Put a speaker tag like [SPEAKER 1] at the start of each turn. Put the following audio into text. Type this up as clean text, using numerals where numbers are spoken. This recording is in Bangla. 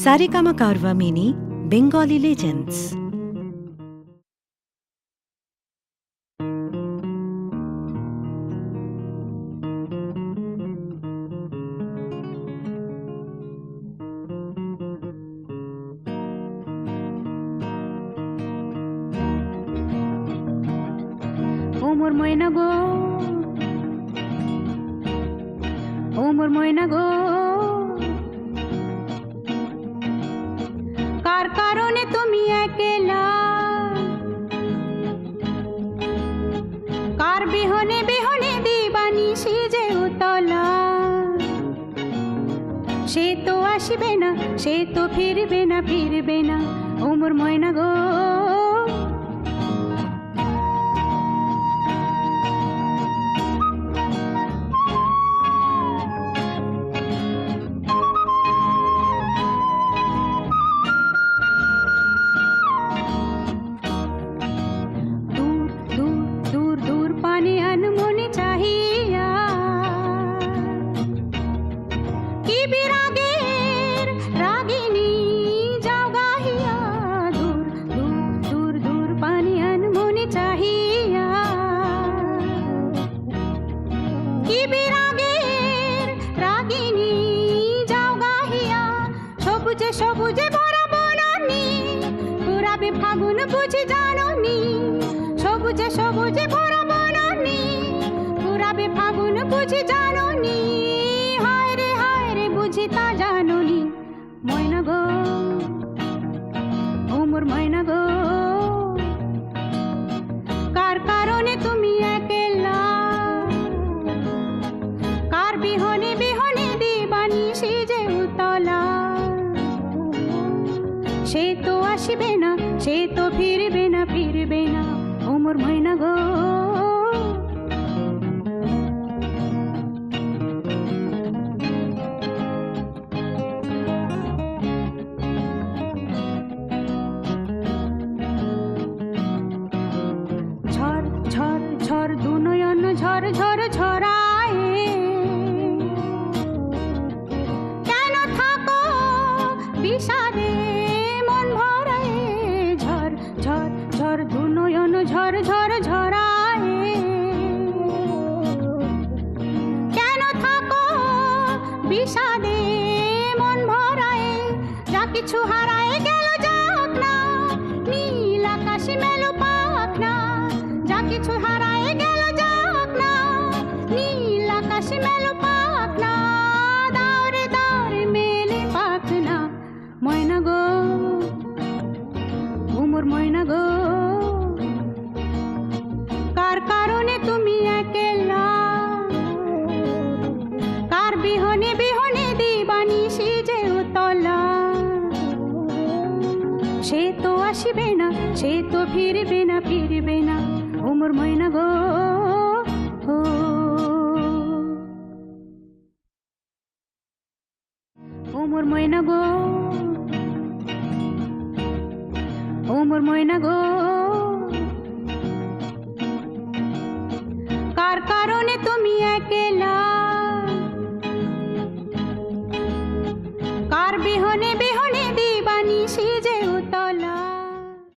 [SPEAKER 1] Saregama Carvaan mini Bengali legends.
[SPEAKER 2] ও মোর ময়না গো, ও মোর ময়না গো, কার কারণে তুমি একলা, কার বিহনে বিহনে দিবানিশি যে উতলা। সে তো আসবে না, সে তো ফিরবে না, ফিরবে না। ও মোর ময়না গো, সবুজে ভরা বনানি, পুরাবে ফাগুন বুঝি জাননি। সবুজে সবুজে ভরা বনানি, পুরাবে ফাগুন বুঝি জাননি। হায় রে বুঝি তা জাননি। ময়না গো, ও মোর ময়না গো, কার কারণে তুমি একলা, কার বিহনে বিহনে দিবানিশি যে উতলা। সে তো আসবে না, সে তো ফিরবে না, ফিরবে না। ও মোর ময়না গো, ঝড় ঝড় ঝড় দু নয়ন ঝড় ঝড় ঝরায়, কেন থাকো বিষাদে দু নয়ন ঝড় ঝড় ঝরায়, কেন থাকো বিষাদে মন ভরায়। যা কিছু হারায় গেল যাক না, নীল আকাশ মেলো পাক না। যা কিছু হারায় গেল যাক না, নীল আকাশ মেলো পাক না। দাওরে দাওরে মেলে পাক না। ময়না গো, ও মোর ময়না গো, কার কারণে তুমি একলা, কার বিহনে বিহনে দিবানিশি যে উতলা। সে তো আসবে না, সে তো ফিরবে না, ফিরবে না। ও মোর ময়না গো, ও মোর ময়না গো, ও মোর ময়না গো।